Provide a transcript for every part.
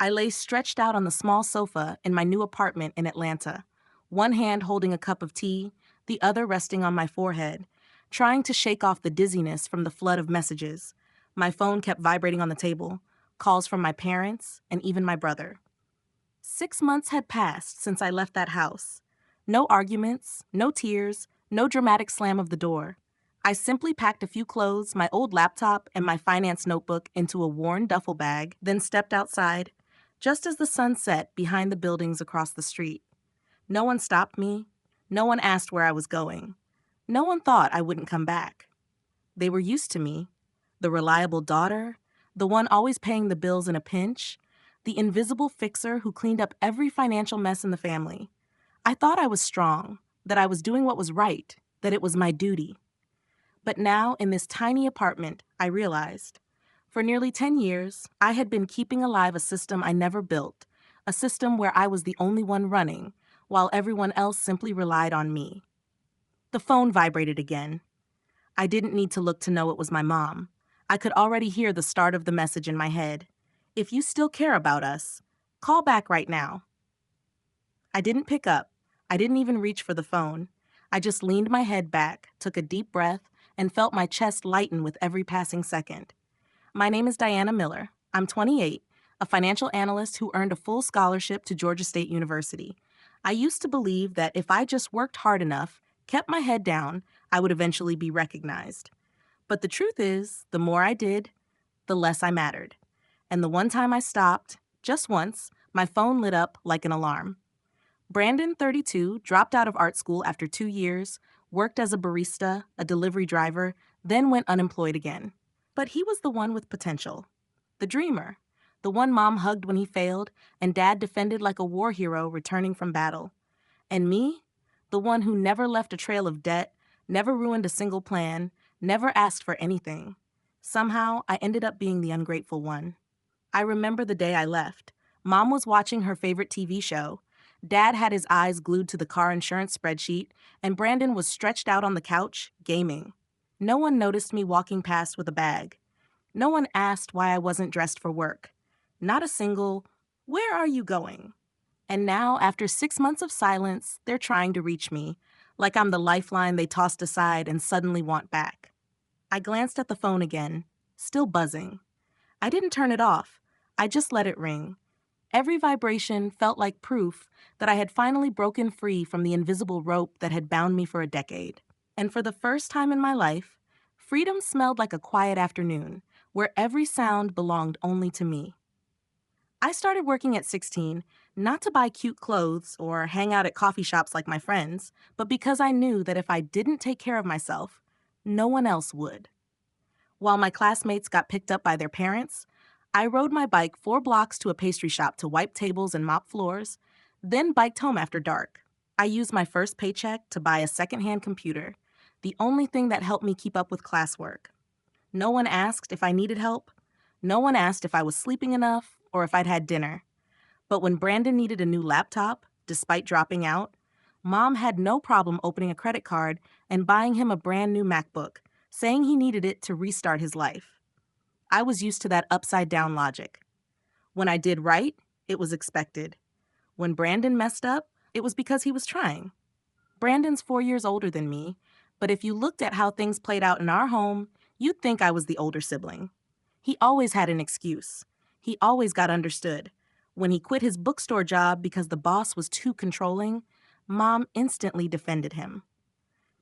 I lay stretched out on the small sofa in my new apartment in Atlanta, one hand holding a cup of tea, the other resting on my forehead, trying to shake off the dizziness from the flood of messages. My phone kept vibrating on the table, calls from my parents, and even my brother. 6 months had passed since I left that house. No arguments, no tears, no dramatic slam of the door. I simply packed a few clothes, my old laptop, and my finance notebook into a worn duffel bag, then stepped outside, just as the sun set behind the buildings across the street. No one stopped me. No one asked where I was going. No one thought I wouldn't come back. They were used to me. The reliable daughter, the one always paying the bills in a pinch, the invisible fixer who cleaned up every financial mess in the family. I thought I was strong, that I was doing what was right, that it was my duty. But now, in this tiny apartment, I realized. For nearly 10 years, I had been keeping alive a system I never built, a system where I was the only one running, while everyone else simply relied on me. The phone vibrated again. I didn't need to look to know it was my mom. I could already hear the start of the message in my head. If you still care about us, call back right now. I didn't pick up. I didn't even reach for the phone. I just leaned my head back, took a deep breath, and felt my chest lighten with every passing second. My name is Diana Miller. I'm 28, a financial analyst who earned a full scholarship to Georgia State University. I used to believe that if I just worked hard enough, kept my head down, I would eventually be recognized. But the truth is, the more I did, the less I mattered. And the one time I stopped, just once, my phone lit up like an alarm. Brandon, 32, dropped out of art school after 2 years, worked as a barista, a delivery driver, then went unemployed again. But he was the one with potential. The dreamer. The one mom hugged when he failed, and dad defended like a war hero returning from battle. And me? The one who never left a trail of debt, never ruined a single plan, never asked for anything. Somehow, I ended up being the ungrateful one. I remember the day I left. Mom was watching her favorite TV show. Dad had his eyes glued to the car insurance spreadsheet, and Brandon was stretched out on the couch, gaming. No one noticed me walking past with a bag. No one asked why I wasn't dressed for work. Not a single, "Where are you going?" And now, after 6 months of silence, they're trying to reach me, like I'm the lifeline they tossed aside and suddenly want back. I glanced at the phone again, still buzzing. I didn't turn it off. I just let it ring. Every vibration felt like proof that I had finally broken free from the invisible rope that had bound me for a decade. And for the first time in my life, freedom smelled like a quiet afternoon, where every sound belonged only to me. I started working at 16, not to buy cute clothes or hang out at coffee shops like my friends, but because I knew that if I didn't take care of myself, no one else would. While my classmates got picked up by their parents, I rode my bike 4 blocks to a pastry shop to wipe tables and mop floors, then biked home after dark. I used my first paycheck to buy a secondhand computer, the only thing that helped me keep up with classwork. No one asked if I needed help. No one asked if I was sleeping enough or if I'd had dinner. But when Brandon needed a new laptop, despite dropping out, Mom had no problem opening a credit card and buying him a brand new MacBook, saying he needed it to restart his life. I was used to that upside-down logic. When I did right, it was expected. When Brandon messed up, it was because he was trying. Brandon's 4 years older than me, but if you looked at how things played out in our home, you'd think I was the older sibling. He always had an excuse. He always got understood. When he quit his bookstore job because the boss was too controlling, Mom instantly defended him.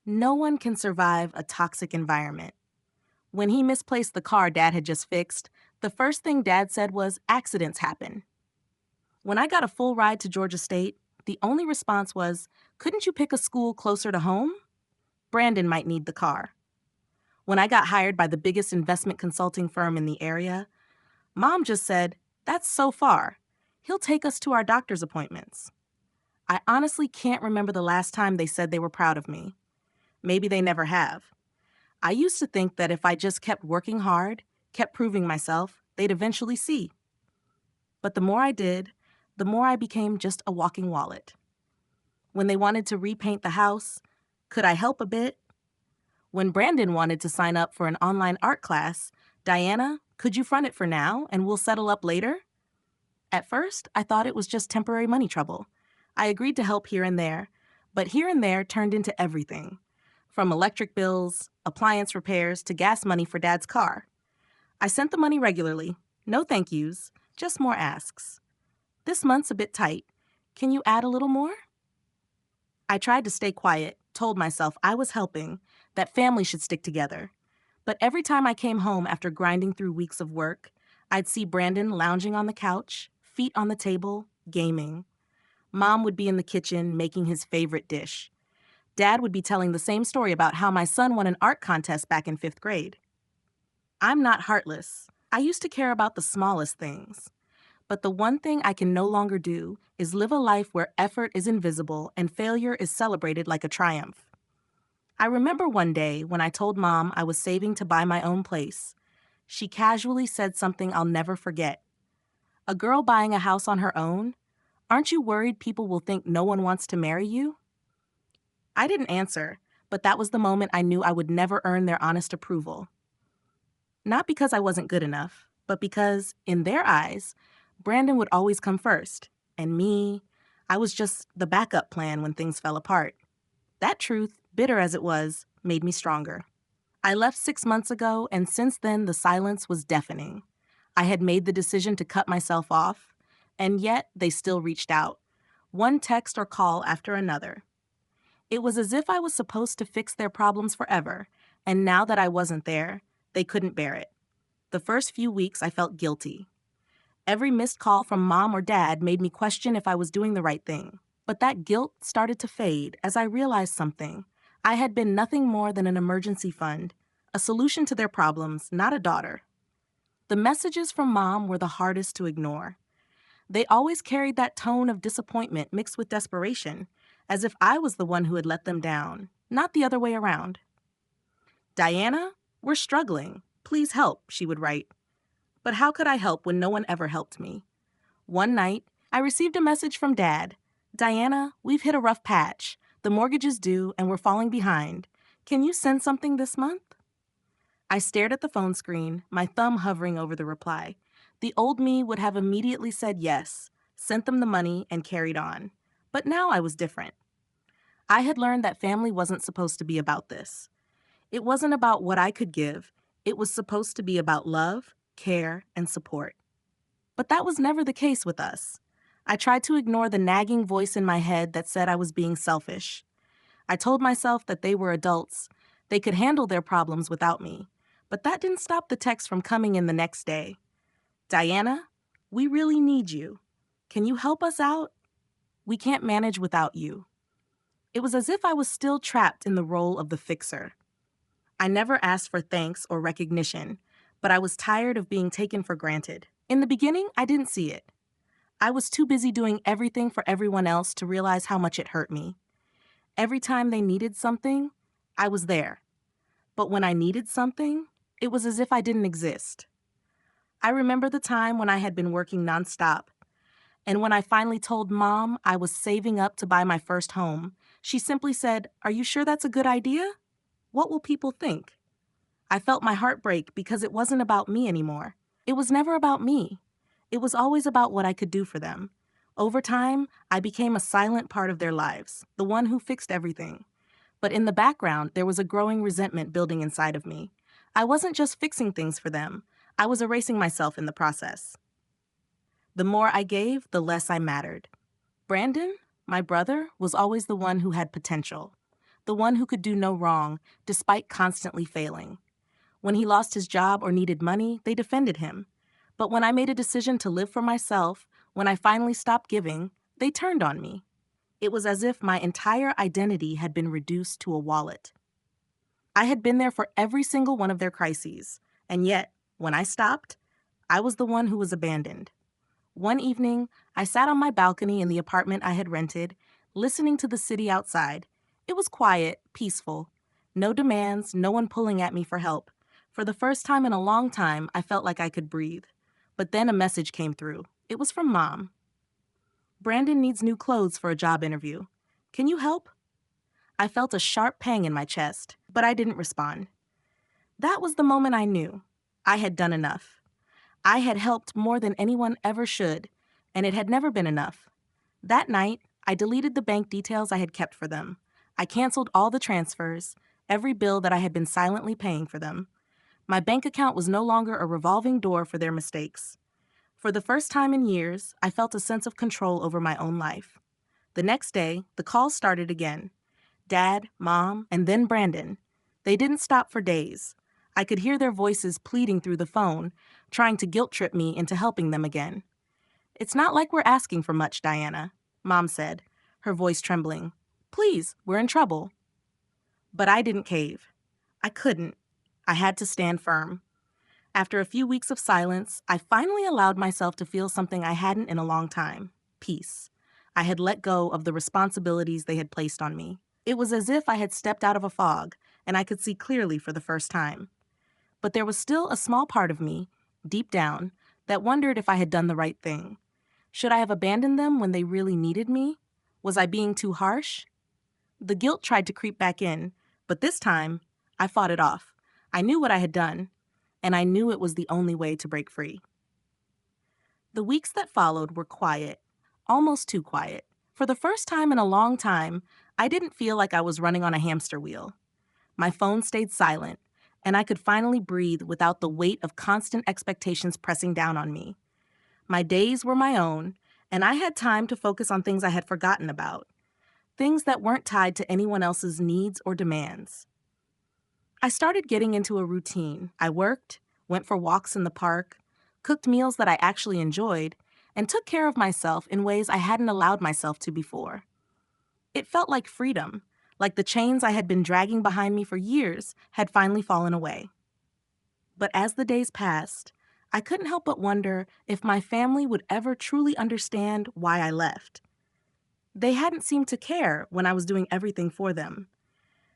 No one can survive a toxic environment. When he misplaced the car Dad had just fixed, the first thing Dad said was, "Accidents happen." When I got a full ride to Georgia State, the only response was, "Couldn't you pick a school closer to home?" Brandon might need the car. When I got hired by the biggest investment consulting firm in the area, Mom just said, "That's so far. He'll take us to our doctor's appointments." I honestly can't remember the last time they said they were proud of me. Maybe they never have. I used to think that if I just kept working hard, kept proving myself, they'd eventually see. But the more I did, the more I became just a walking wallet. When they wanted to repaint the house, could I help a bit? When Brandon wanted to sign up for an online art class, "Diana, could you front it for now and we'll settle up later?" At first, I thought it was just temporary money trouble. I agreed to help here and there, but here and there turned into everything. From electric bills, appliance repairs, to gas money for Dad's car. I sent the money regularly. No thank yous, just more asks. This month's a bit tight. Can you add a little more? I tried to stay quiet, told myself I was helping, that family should stick together. But every time I came home after grinding through weeks of work, I'd see Brandon lounging on the couch, feet on the table, gaming. Mom would be in the kitchen making his favorite dish. Dad would be telling the same story about how my son won an art contest back in 5th grade. I'm not heartless. I used to care about the smallest things. But the one thing I can no longer do is live a life where effort is invisible and failure is celebrated like a triumph. I remember one day when I told Mom I was saving to buy my own place. She casually said something I'll never forget. "A girl buying a house on her own? Aren't you worried people will think no one wants to marry you?" I didn't answer, but that was the moment I knew I would never earn their honest approval. Not because I wasn't good enough, but because, in their eyes, Brandon would always come first, and me, I was just the backup plan when things fell apart. That truth, bitter as it was, made me stronger. I left 6 months ago, and since then the silence was deafening. I had made the decision to cut myself off, and yet they still reached out, one text or call after another. It was as if I was supposed to fix their problems forever, and now that I wasn't there, they couldn't bear it. The first few weeks I felt guilty. Every missed call from Mom or Dad made me question if I was doing the right thing. But that guilt started to fade as I realized something. I had been nothing more than an emergency fund, a solution to their problems, not a daughter. The messages from Mom were the hardest to ignore. They always carried that tone of disappointment mixed with desperation, as if I was the one who had let them down, not the other way around. "Diana, we're struggling. Please help," she would write. But how could I help when no one ever helped me? One night, I received a message from Dad. "Diana, we've hit a rough patch. The mortgage is due and we're falling behind. Can you send something this month?" I stared at the phone screen, my thumb hovering over the reply. The old me would have immediately said yes, sent them the money, and carried on. But now I was different. I had learned that family wasn't supposed to be about this. It wasn't about what I could give. It was supposed to be about love, care, and support. But that was never the case with us. I tried to ignore the nagging voice in my head that said I was being selfish. I told myself that they were adults. They could handle their problems without me. But that didn't stop the text from coming in the next day. "Diana, we really need you. Can you help us out? We can't manage without you." It was as if I was still trapped in the role of the fixer. I never asked for thanks or recognition, but I was tired of being taken for granted. In the beginning, I didn't see it. I was too busy doing everything for everyone else to realize how much it hurt me. Every time they needed something, I was there. But when I needed something, it was as if I didn't exist. I remember the time when I had been working nonstop, and when I finally told Mom I was saving up to buy my first home, she simply said, "Are you sure that's a good idea? What will people think?" I felt my heart break because it wasn't about me anymore. It was never about me. It was always about what I could do for them. Over time, I became a silent part of their lives, the one who fixed everything. But in the background, there was a growing resentment building inside of me. I wasn't just fixing things for them. I was erasing myself in the process. The more I gave, the less I mattered. Brandon, my brother, was always the one who had potential, the one who could do no wrong, despite constantly failing. When he lost his job or needed money, they defended him. But when I made a decision to live for myself, when I finally stopped giving, they turned on me. It was as if my entire identity had been reduced to a wallet. I had been there for every single one of their crises, and yet, when I stopped, I was the one who was abandoned. One evening, I sat on my balcony in the apartment I had rented, listening to the city outside. It was quiet, peaceful. No demands, no one pulling at me for help. For the first time in a long time, I felt like I could breathe. But then a message came through. It was from Mom. "Brandon needs new clothes for a job interview. Can you help?" I felt a sharp pang in my chest, but I didn't respond. That was the moment I knew I had done enough. I had helped more than anyone ever should, and it had never been enough. That night, I deleted the bank details I had kept for them. I canceled all the transfers, every bill that I had been silently paying for them. My bank account was no longer a revolving door for their mistakes. For the first time in years, I felt a sense of control over my own life. The next day, the calls started again. Dad, Mom, and then Brandon. They didn't stop for days. I could hear their voices pleading through the phone, trying to guilt-trip me into helping them again. "It's not like we're asking for much, Diana," Mom said, her voice trembling. "Please, we're in trouble." But I didn't cave. I couldn't. I had to stand firm. After a few weeks of silence, I finally allowed myself to feel something I hadn't in a long time: peace. I had let go of the responsibilities they had placed on me. It was as if I had stepped out of a fog, and I could see clearly for the first time. But there was still a small part of me, deep down, that wondered if I had done the right thing. Should I have abandoned them when they really needed me? Was I being too harsh? The guilt tried to creep back in, but this time, I fought it off. I knew what I had done, and I knew it was the only way to break free. The weeks that followed were quiet, almost too quiet. For the first time in a long time, I didn't feel like I was running on a hamster wheel. My phone stayed silent, and I could finally breathe without the weight of constant expectations pressing down on me. My days were my own, and I had time to focus on things I had forgotten about, things that weren't tied to anyone else's needs or demands. I started getting into a routine. I worked, went for walks in the park, cooked meals that I actually enjoyed, and took care of myself in ways I hadn't allowed myself to before. It felt like freedom, like the chains I had been dragging behind me for years had finally fallen away. But as the days passed, I couldn't help but wonder if my family would ever truly understand why I left. They hadn't seemed to care when I was doing everything for them.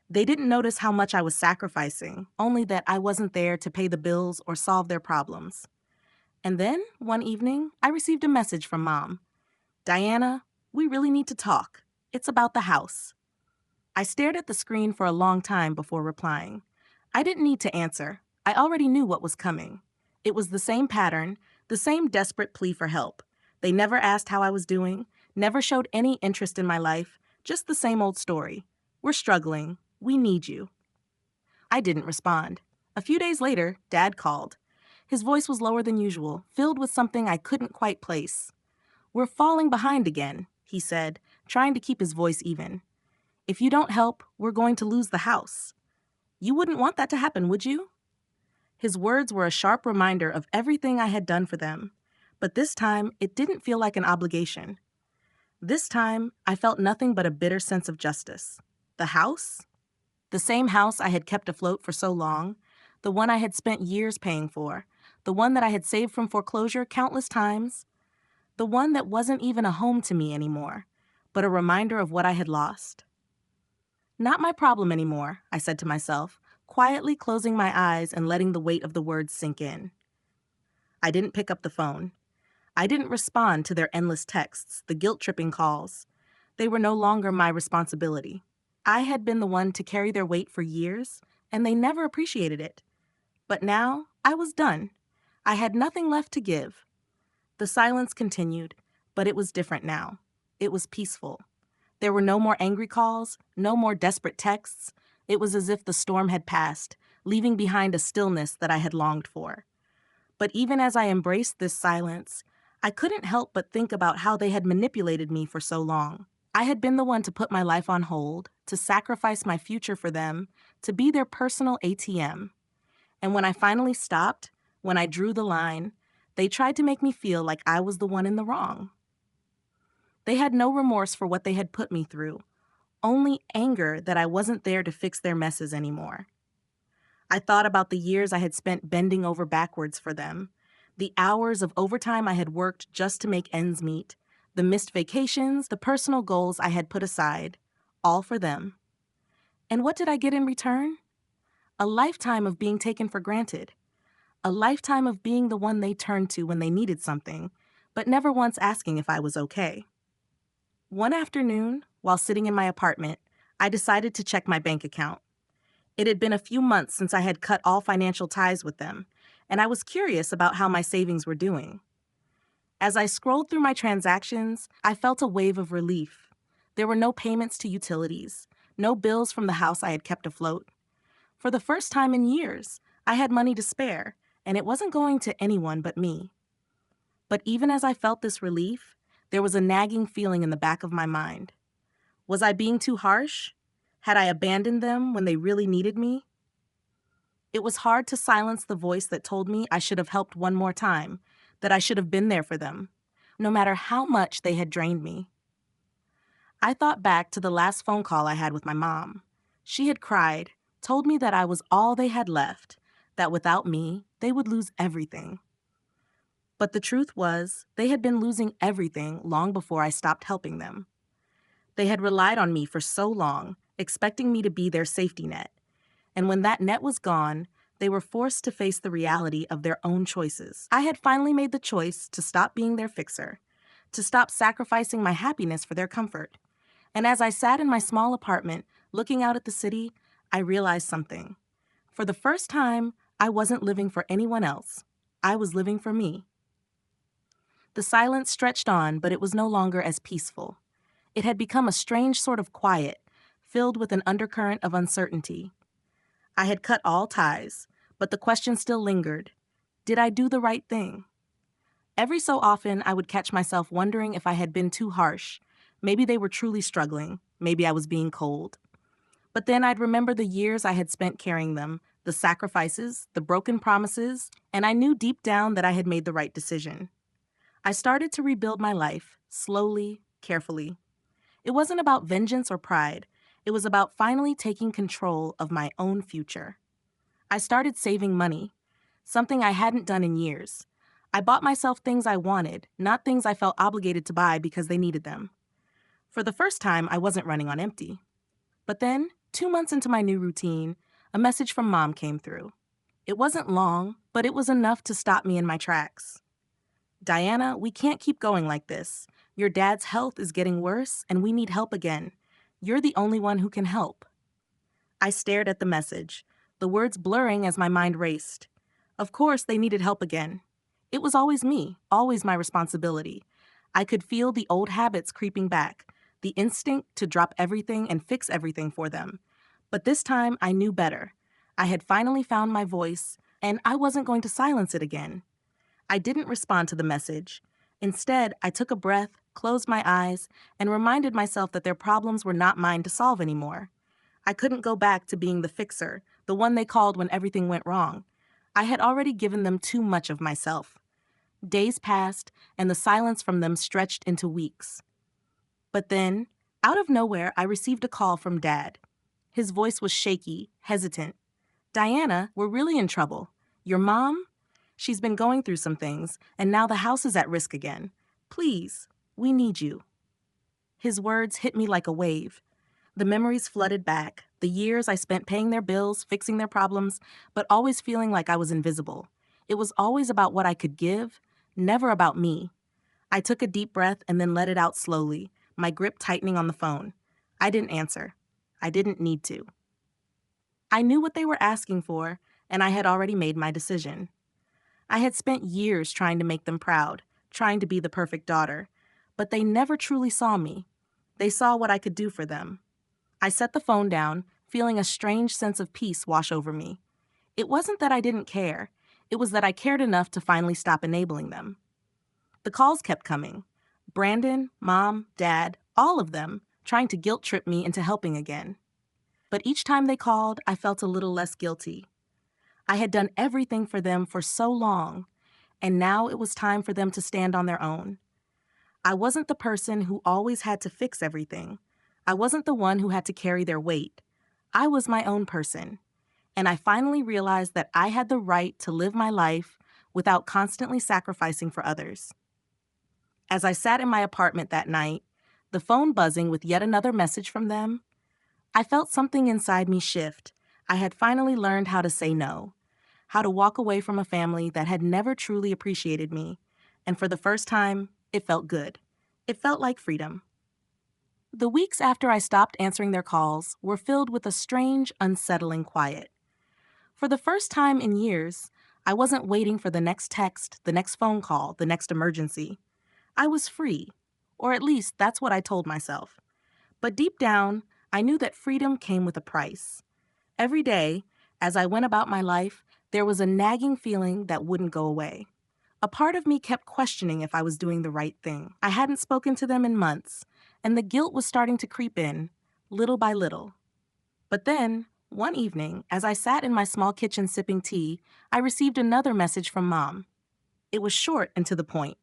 They didn't notice how much I was sacrificing, only that I wasn't there to pay the bills or solve their problems. And then, one evening, I received a message from Mom. "Diana, we really need to talk. It's about the house." I stared at the screen for a long time before replying. I didn't need to answer. I already knew what was coming. It was the same pattern, the same desperate plea for help. They never asked how I was doing, never showed any interest in my life, just the same old story. "We're struggling. We need you." I didn't respond. A few days later, Dad called. His voice was lower than usual, filled with something I couldn't quite place. "We're falling behind again," he said, trying to keep his voice even. "If you don't help, we're going to lose the house. You wouldn't want that to happen, would you?" His words were a sharp reminder of everything I had done for them, but this time it didn't feel like an obligation. This time, I felt nothing but a bitter sense of justice. The house? The same house I had kept afloat for so long, the one I had spent years paying for, the one that I had saved from foreclosure countless times, the one that wasn't even a home to me anymore, but a reminder of what I had lost. "Not my problem anymore," I said to myself, quietly closing my eyes and letting the weight of the words sink in. I didn't pick up the phone. I didn't respond to their endless texts, the guilt-tripping calls. They were no longer my responsibility. I had been the one to carry their weight for years, and they never appreciated it. But now, I was done. I had nothing left to give. The silence continued, but it was different now. It was peaceful. There were no more angry calls, no more desperate texts. It was as if the storm had passed, leaving behind a stillness that I had longed for. But even as I embraced this silence, I couldn't help but think about how they had manipulated me for so long. I had been the one to put my life on hold, to sacrifice my future for them, to be their personal ATM. And when I finally stopped, when I drew the line, they tried to make me feel like I was the one in the wrong. They had no remorse for what they had put me through, only anger that I wasn't there to fix their messes anymore. I thought about the years I had spent bending over backwards for them, the hours of overtime I had worked just to make ends meet, the missed vacations, the personal goals I had put aside, all for them. And what did I get in return? A lifetime of being taken for granted. A lifetime of being the one they turned to when they needed something, but never once asking if I was okay. One afternoon, while sitting in my apartment, I decided to check my bank account. It had been a few months since I had cut all financial ties with them, and I was curious about how my savings were doing. As I scrolled through my transactions, I felt a wave of relief. There were no payments to utilities, no bills from the house I had kept afloat. For the first time in years, I had money to spare, and it wasn't going to anyone but me. But even as I felt this relief, there was a nagging feeling in the back of my mind. Was I being too harsh? Had I abandoned them when they really needed me? It was hard to silence the voice that told me I should have helped one more time, that I should have been there for them, no matter how much they had drained me. I thought back to the last phone call I had with my mom. She had cried, told me that I was all they had left, that without me, they would lose everything. But the truth was, they had been losing everything long before I stopped helping them. They had relied on me for so long, expecting me to be their safety net. And when that net was gone, they were forced to face the reality of their own choices. I had finally made the choice to stop being their fixer, to stop sacrificing my happiness for their comfort. And as I sat in my small apartment, looking out at the city, I realized something. For the first time, I wasn't living for anyone else. I was living for me. The silence stretched on, but it was no longer as peaceful. It had become a strange sort of quiet, filled with an undercurrent of uncertainty. I had cut all ties, but the question still lingered. Did I do the right thing? Every so often, I would catch myself wondering if I had been too harsh. Maybe they were truly struggling. Maybe I was being cold. But then I'd remember the years I had spent carrying them, the sacrifices, the broken promises, and I knew deep down that I had made the right decision. I started to rebuild my life, slowly, carefully. It wasn't about vengeance or pride. It was about finally taking control of my own future. I started saving money, something I hadn't done in years. I bought myself things I wanted, not things I felt obligated to buy because they needed them. For the first time, I wasn't running on empty. But then, 2 months into my new routine, a message from Mom came through. It wasn't long, but it was enough to stop me in my tracks. Diana, we can't keep going like this. Your dad's health is getting worse, and we need help again. You're the only one who can help. I stared at the message, the words blurring as my mind raced. Of course, they needed help again. It was always me, always my responsibility. I could feel the old habits creeping back, the instinct to drop everything and fix everything for them. But this time, I knew better. I had finally found my voice, and I wasn't going to silence it again. I didn't respond to the message. Instead, I took a breath, closed my eyes, and reminded myself that their problems were not mine to solve anymore. I couldn't go back to being the fixer, the one they called when everything went wrong. I had already given them too much of myself. Days passed, and the silence from them stretched into weeks. But then, out of nowhere, I received a call from Dad. His voice was shaky, hesitant. Diana, we're really in trouble. Your mom? She's been going through some things, and now the house is at risk again. Please, we need you. His words hit me like a wave. The memories flooded back, the years I spent paying their bills, fixing their problems, but always feeling like I was invisible. It was always about what I could give, never about me. I took a deep breath and then let it out slowly, my grip tightening on the phone. I didn't answer. I didn't need to. I knew what they were asking for, and I had already made my decision. I had spent years trying to make them proud, trying to be the perfect daughter, but they never truly saw me. They saw what I could do for them. I set the phone down, feeling a strange sense of peace wash over me. It wasn't that I didn't care. It was that I cared enough to finally stop enabling them. The calls kept coming. Brandon, Mom, Dad, all of them, trying to guilt trip me into helping again. But each time they called, I felt a little less guilty. I had done everything for them for so long, and now it was time for them to stand on their own. I wasn't the person who always had to fix everything. I wasn't the one who had to carry their weight. I was my own person, and I finally realized that I had the right to live my life without constantly sacrificing for others. As I sat in my apartment that night, the phone buzzing with yet another message from them, I felt something inside me shift. I had finally learned how to say no, how to walk away from a family that had never truly appreciated me, and for the first time, it felt good. It felt like freedom. The weeks after I stopped answering their calls were filled with a strange, unsettling quiet. For the first time in years, I wasn't waiting for the next text, the next phone call, the next emergency. I was free, or at least that's what I told myself. But deep down, I knew that freedom came with a price. Every day, as I went about my life, there was a nagging feeling that wouldn't go away. A part of me kept questioning if I was doing the right thing. I hadn't spoken to them in months, and the guilt was starting to creep in, little by little. But then, one evening, as I sat in my small kitchen sipping tea, I received another message from Mom. It was short and to the point.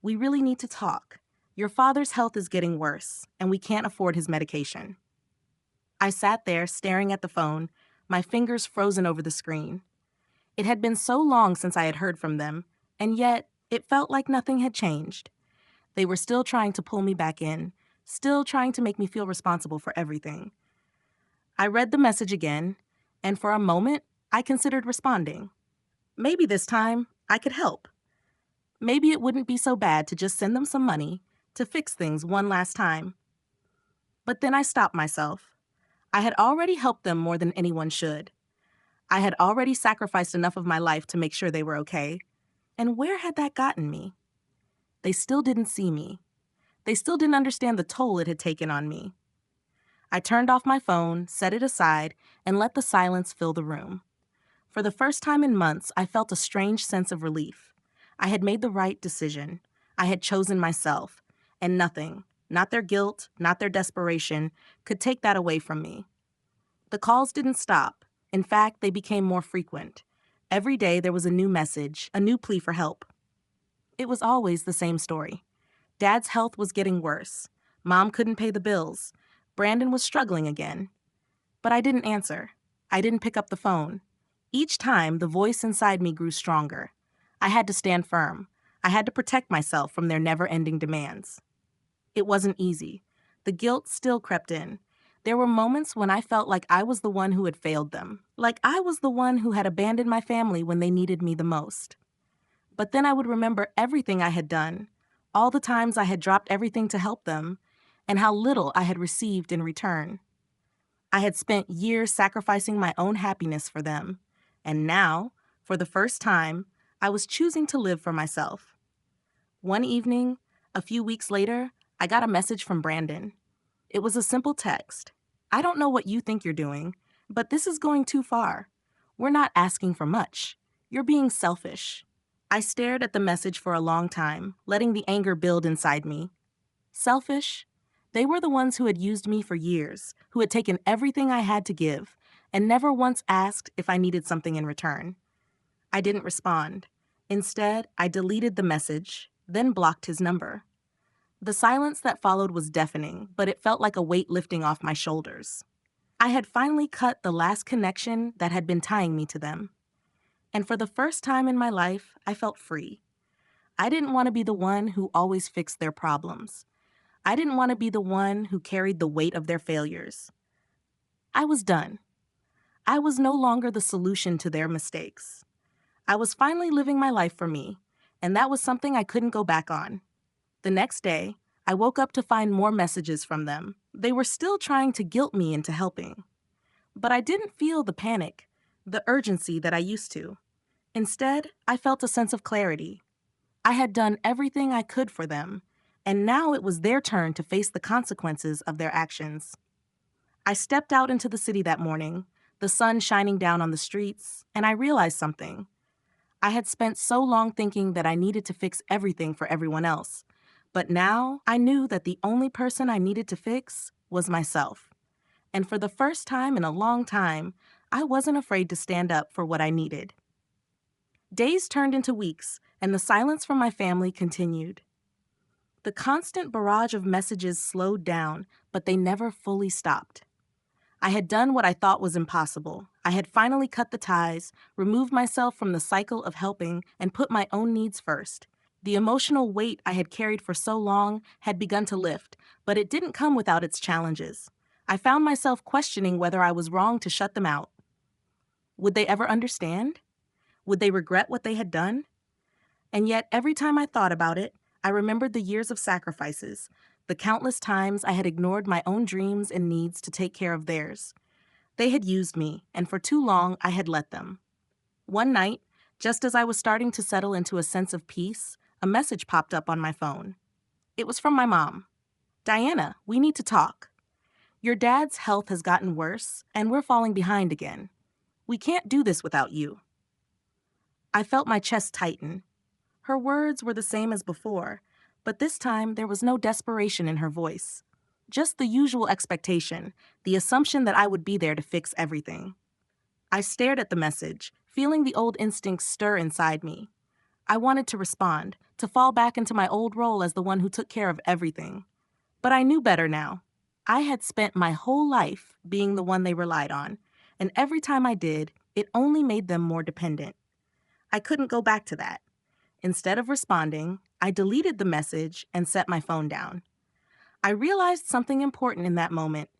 "We really need to talk. Your father's health is getting worse, and we can't afford his medication." I sat there staring at the phone, my fingers frozen over the screen. It had been so long since I had heard from them, and yet it felt like nothing had changed. They were still trying to pull me back in, still trying to make me feel responsible for everything. I read the message again, and for a moment, I considered responding. Maybe this time, I could help. Maybe it wouldn't be so bad to just send them some money to fix things one last time. But then I stopped myself. I had already helped them more than anyone should. I had already sacrificed enough of my life to make sure they were okay. And where had that gotten me? They still didn't see me. They still didn't understand the toll it had taken on me. I turned off my phone, set it aside, and let the silence fill the room. For the first time in months, I felt a strange sense of relief. I had made the right decision. I had chosen myself, and nothing, not their guilt, not their desperation, could take that away from me. The calls didn't stop. In fact, they became more frequent. Every day there was a new message, a new plea for help. It was always the same story. Dad's health was getting worse. Mom couldn't pay the bills. Brandon was struggling again. But I didn't answer. I didn't pick up the phone. Each time, the voice inside me grew stronger. I had to stand firm. I had to protect myself from their never-ending demands. It wasn't easy. The guilt still crept in. There were moments when I felt like I was the one who had failed them, like I was the one who had abandoned my family when they needed me the most. But then I would remember everything I had done, all the times I had dropped everything to help them, and how little I had received in return. I had spent years sacrificing my own happiness for them, and now, for the first time, I was choosing to live for myself. One evening, a few weeks later, I got a message from Brandon. It was a simple text. "I don't know what you think you're doing, but this is going too far. We're not asking for much. You're being selfish." I stared at the message for a long time, letting the anger build inside me. Selfish? They were the ones who had used me for years, who had taken everything I had to give, and never once asked if I needed something in return. I didn't respond. Instead, I deleted the message, then blocked his number. The silence that followed was deafening, but it felt like a weight lifting off my shoulders. I had finally cut the last connection that had been tying me to them. And for the first time in my life, I felt free. I didn't want to be the one who always fixed their problems. I didn't want to be the one who carried the weight of their failures. I was done. I was no longer the solution to their mistakes. I was finally living my life for me, and that was something I couldn't go back on. The next day, I woke up to find more messages from them. They were still trying to guilt me into helping. But I didn't feel the panic, the urgency that I used to. Instead, I felt a sense of clarity. I had done everything I could for them, and now it was their turn to face the consequences of their actions. I stepped out into the city that morning, the sun shining down on the streets, and I realized something. I had spent so long thinking that I needed to fix everything for everyone else, but now I knew that the only person I needed to fix was myself. And for the first time in a long time, I wasn't afraid to stand up for what I needed. Days turned into weeks, and the silence from my family continued. The constant barrage of messages slowed down, but they never fully stopped. I had done what I thought was impossible. I had finally cut the ties, removed myself from the cycle of helping, and put my own needs first. The emotional weight I had carried for so long had begun to lift, but it didn't come without its challenges. I found myself questioning whether I was wrong to shut them out. Would they ever understand? Would they regret what they had done? And yet, every time I thought about it, I remembered the years of sacrifices, the countless times I had ignored my own dreams and needs to take care of theirs. They had used me, and for too long I had let them. One night, just as I was starting to settle into a sense of peace, a message popped up on my phone. It was from my mom. "Diana, we need to talk. Your dad's health has gotten worse, and we're falling behind again. We can't do this without you." I felt my chest tighten. Her words were the same as before, but this time there was no desperation in her voice. Just the usual expectation, the assumption that I would be there to fix everything. I stared at the message, feeling the old instincts stir inside me. I wanted to respond, to fall back into my old role as the one who took care of everything. But I knew better now. I had spent my whole life being the one they relied on, and every time I did, it only made them more dependent. I couldn't go back to that. Instead of responding, I deleted the message and set my phone down. I realized something important in that moment.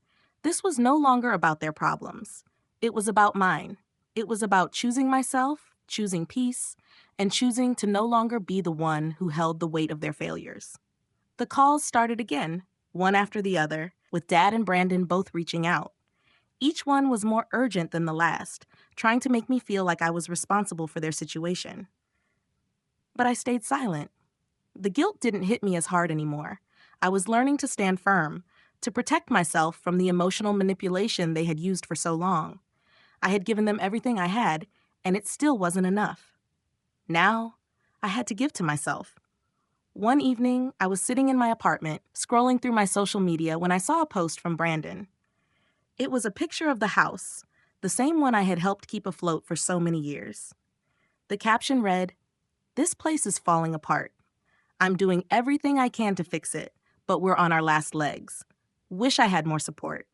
This was no longer about their problems. It was about mine. It was about choosing myself, choosing peace, and choosing to no longer be the one who held the weight of their failures. The calls started again, one after the other, with Dad and Brandon both reaching out. Each one was more urgent than the last, trying to make me feel like I was responsible for their situation. But I stayed silent. The guilt didn't hit me as hard anymore. I was learning to stand firm, to protect myself from the emotional manipulation they had used for so long. I had given them everything I had, and it still wasn't enough. Now, I had to give to myself. One evening, I was sitting in my apartment, scrolling through my social media when I saw a post from Brandon. It was a picture of the house, the same one I had helped keep afloat for so many years. The caption read, "This place is falling apart. I'm doing everything I can to fix it, but we're on our last legs. Wish I had more support."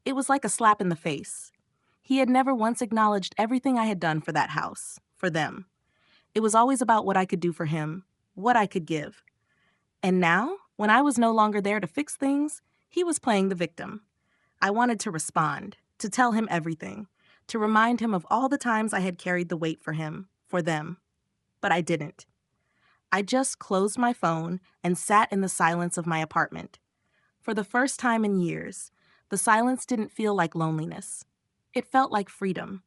It was like a slap in the face. He had never once acknowledged everything I had done for that house, for them. It was always about what I could do for him, what I could give. And now, when I was no longer there to fix things, he was playing the victim. I wanted to respond, to tell him everything, to remind him of all the times I had carried the weight for him, for them. But I didn't. I just closed my phone and sat in the silence of my apartment. For the first time in years, the silence didn't feel like loneliness. It felt like freedom.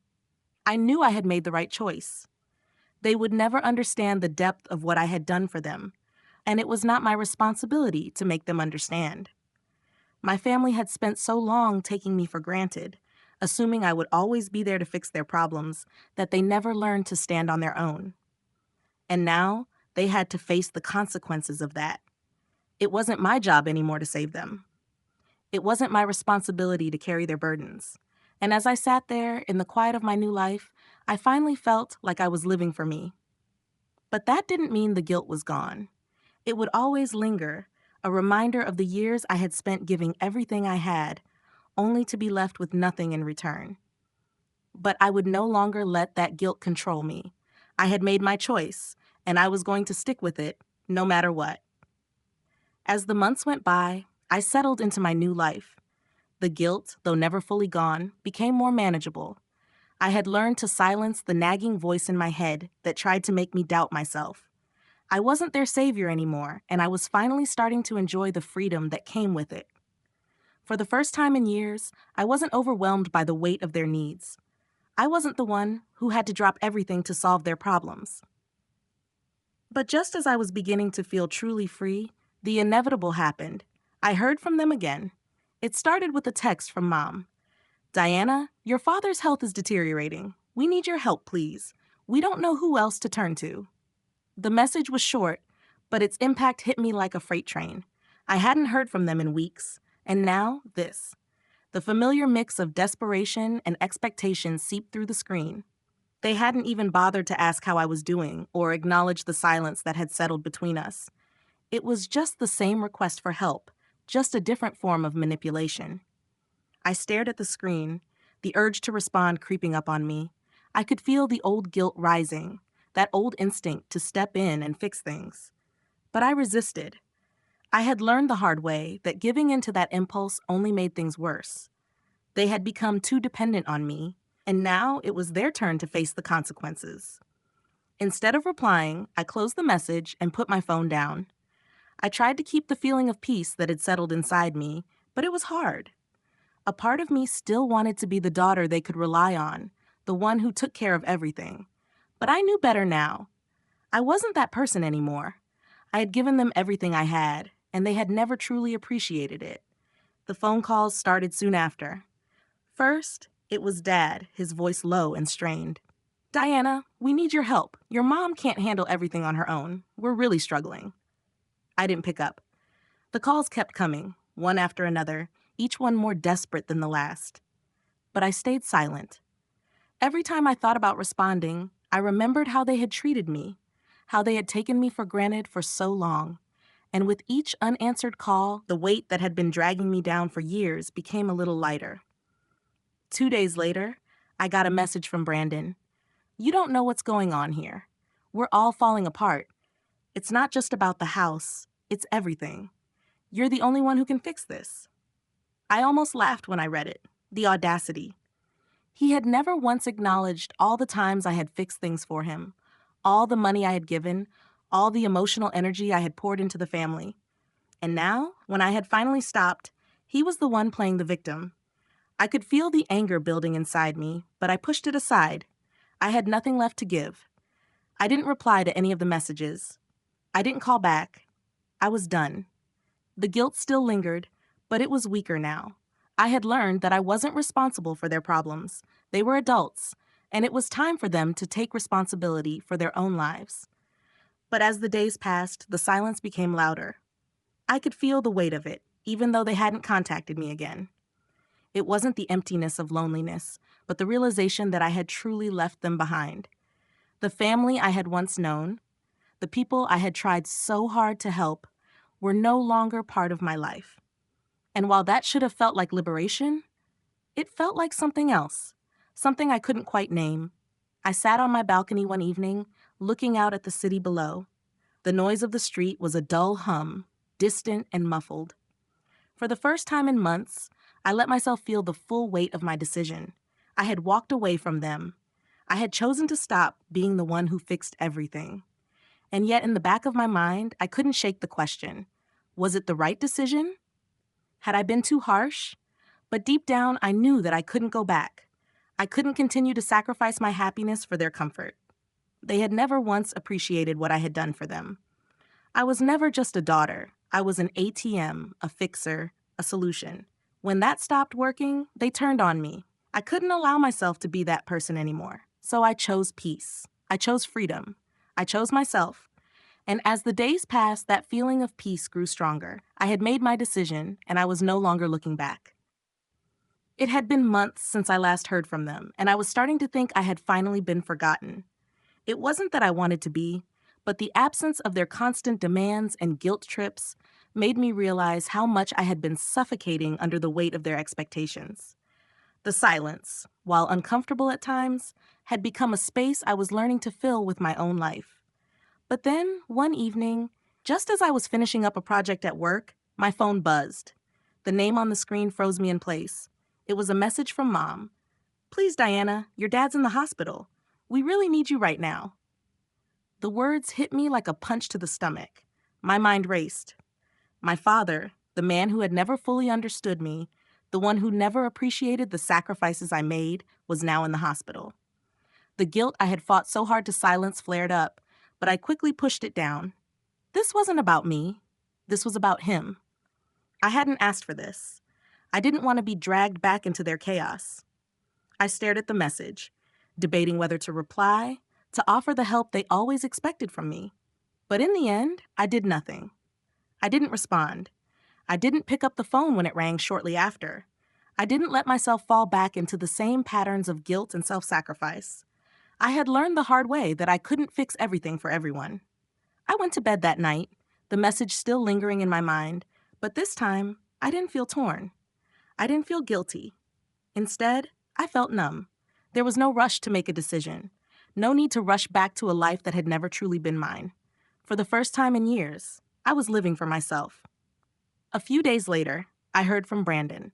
I knew I had made the right choice. They would never understand the depth of what I had done for them, and it was not my responsibility to make them understand. My family had spent so long taking me for granted, assuming I would always be there to fix their problems, that they never learned to stand on their own. And now, they had to face the consequences of that. It wasn't my job anymore to save them. It wasn't my responsibility to carry their burdens. And as I sat there in the quiet of my new life, I finally felt like I was living for me. But that didn't mean the guilt was gone. It would always linger, a reminder of the years I had spent giving everything I had, only to be left with nothing in return. But I would no longer let that guilt control me. I had made my choice, and I was going to stick with it, no matter what. As the months went by, I settled into my new life. The guilt, though never fully gone, became more manageable. I had learned to silence the nagging voice in my head that tried to make me doubt myself. I wasn't their savior anymore, and I was finally starting to enjoy the freedom that came with it. For the first time in years, I wasn't overwhelmed by the weight of their needs. I wasn't the one who had to drop everything to solve their problems. But just as I was beginning to feel truly free, the inevitable happened. I heard from them again. It started with a text from Mom. "Diana, your father's health is deteriorating. We need your help, please. We don't know who else to turn to." The message was short, but its impact hit me like a freight train. I hadn't heard from them in weeks, and now this. The familiar mix of desperation and expectation seeped through the screen. They hadn't even bothered to ask how I was doing or acknowledge the silence that had settled between us. It was just the same request for help, just a different form of manipulation. I stared at the screen, the urge to respond creeping up on me. I could feel the old guilt rising, that old instinct to step in and fix things. But I resisted. I had learned the hard way that giving in to that impulse only made things worse. They had become too dependent on me, and now it was their turn to face the consequences. Instead of replying, I closed the message and put my phone down. I tried to keep the feeling of peace that had settled inside me, but it was hard. A part of me still wanted to be the daughter they could rely on, the one who took care of everything. But I knew better now. I wasn't that person anymore. I had given them everything I had, and they had never truly appreciated it. The phone calls started soon after. First, it was Dad, his voice low and strained. "Diana, we need your help. Your mom can't handle everything on her own. We're really struggling." I didn't pick up. The calls kept coming, one after another, each one more desperate than the last. But I stayed silent. Every time I thought about responding, I remembered how they had treated me, how they had taken me for granted for so long. And with each unanswered call, the weight that had been dragging me down for years became a little lighter. 2 days later, I got a message from Brandon. "You don't know what's going on here. We're all falling apart. It's not just about the house, it's everything. You're the only one who can fix this." I almost laughed when I read it. The audacity. He had never once acknowledged all the times I had fixed things for him, all the money I had given, all the emotional energy I had poured into the family. And now, when I had finally stopped, he was the one playing the victim. I could feel the anger building inside me, but I pushed it aside. I had nothing left to give. I didn't reply to any of the messages. I didn't call back. I was done. The guilt still lingered, but it was weaker now. I had learned that I wasn't responsible for their problems. They were adults, and it was time for them to take responsibility for their own lives. But as the days passed, the silence became louder. I could feel the weight of it, even though they hadn't contacted me again. It wasn't the emptiness of loneliness, but the realization that I had truly left them behind. The family I had once known, the people I had tried so hard to help, were no longer part of my life. And while that should have felt like liberation, it felt like something else, something I couldn't quite name. I sat on my balcony one evening, looking out at the city below. The noise of the street was a dull hum, distant and muffled. For the first time in months, I let myself feel the full weight of my decision. I had walked away from them. I had chosen to stop being the one who fixed everything. And yet in the back of my mind, I couldn't shake the question. Was it the right decision? Had I been too harsh? But deep down, I knew that I couldn't go back. I couldn't continue to sacrifice my happiness for their comfort. They had never once appreciated what I had done for them. I was never just a daughter. I was an ATM, a fixer, a solution. When that stopped working, they turned on me. I couldn't allow myself to be that person anymore. So I chose peace. I chose freedom. I chose myself. And as the days passed, that feeling of peace grew stronger. I had made my decision, and I was no longer looking back. It had been months since I last heard from them, and I was starting to think I had finally been forgotten. It wasn't that I wanted to be, but the absence of their constant demands and guilt trips made me realize how much I had been suffocating under the weight of their expectations. The silence, while uncomfortable at times, had become a space I was learning to fill with my own life. But then, one evening, just as I was finishing up a project at work, my phone buzzed. The name on the screen froze me in place. It was a message from Mom. "Please, Diana, your dad's in the hospital. We really need you right now." The words hit me like a punch to the stomach. My mind raced. My father, the man who had never fully understood me, the one who never appreciated the sacrifices I made, was now in the hospital. The guilt I had fought so hard to silence flared up, but I quickly pushed it down. This wasn't about me. This was about him. I hadn't asked for this. I didn't want to be dragged back into their chaos. I stared at the message, debating whether to reply, to offer the help they always expected from me. But in the end, I did nothing. I didn't respond. I didn't pick up the phone when it rang shortly after. I didn't let myself fall back into the same patterns of guilt and self-sacrifice. I had learned the hard way that I couldn't fix everything for everyone. I went to bed that night, the message still lingering in my mind, but this time, I didn't feel torn. I didn't feel guilty. Instead, I felt numb. There was no rush to make a decision. No need to rush back to a life that had never truly been mine. For the first time in years, I was living for myself. A few days later, I heard from Brandon.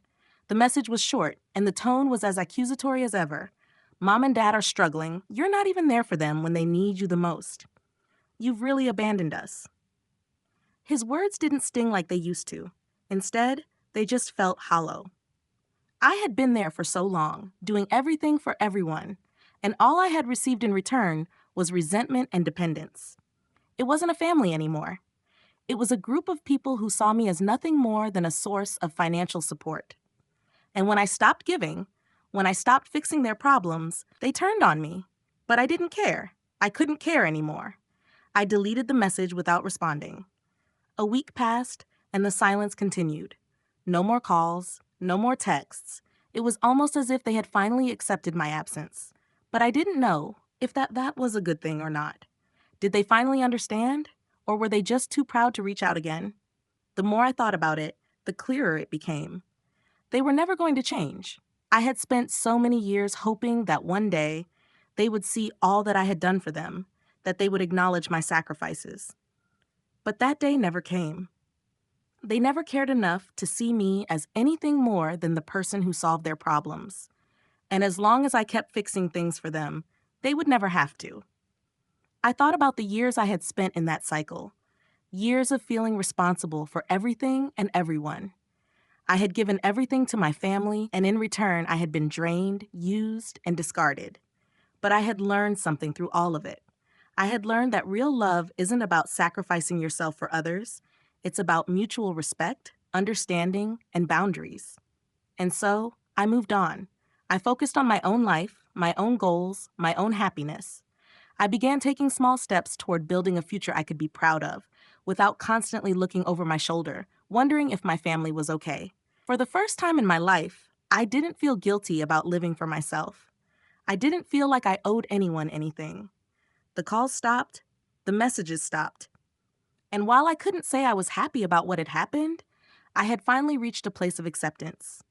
The message was short, and the tone was as accusatory as ever. "Mom and Dad are struggling. You're not even there for them when they need you the most. You've really abandoned us." His words didn't sting like they used to. Instead, they just felt hollow. I had been there for so long, doing everything for everyone, and all I had received in return was resentment and dependence. It wasn't a family anymore. It was a group of people who saw me as nothing more than a source of financial support. And when I stopped giving, when I stopped fixing their problems, they turned on me. But I didn't care. I couldn't care anymore. I deleted the message without responding. A week passed, and the silence continued. No more calls, no more texts. It was almost as if they had finally accepted my absence. But I didn't know if that was a good thing or not. Did they finally understand? Or were they just too proud to reach out again? The more I thought about it, the clearer it became. They were never going to change. I had spent so many years hoping that one day they would see all that I had done for them, that they would acknowledge my sacrifices. But that day never came. They never cared enough to see me as anything more than the person who solved their problems. And as long as I kept fixing things for them, they would never have to. I thought about the years I had spent in that cycle, years of feeling responsible for everything and everyone. I had given everything to my family, and in return, I had been drained, used, and discarded. But I had learned something through all of it. I had learned that real love isn't about sacrificing yourself for others. It's about mutual respect, understanding, and boundaries. And so, I moved on. I focused on my own life, my own goals, my own happiness. I began taking small steps toward building a future I could be proud of, without constantly looking over my shoulder, wondering if my family was okay. For the first time in my life, I didn't feel guilty about living for myself. I didn't feel like I owed anyone anything. The calls stopped, the messages stopped. And while I couldn't say I was happy about what had happened, I had finally reached a place of acceptance.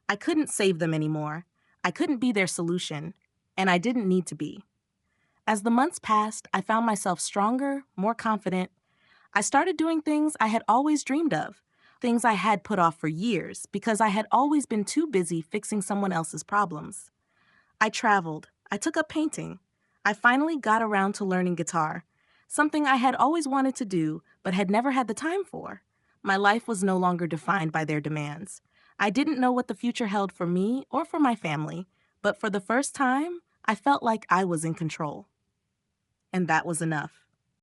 I couldn't save them anymore. I couldn't be their solution, and I didn't need to be. As the months passed, I found myself stronger, more confident. I started doing things I had always dreamed of, things I had put off for years because I had always been too busy fixing someone else's problems. I traveled. I took up painting. I finally got around to learning guitar, something I had always wanted to do but had never had the time for. My life was no longer defined by their demands. I didn't know what the future held for me or for my family, but for the first time, I felt like I was in control. And that was enough.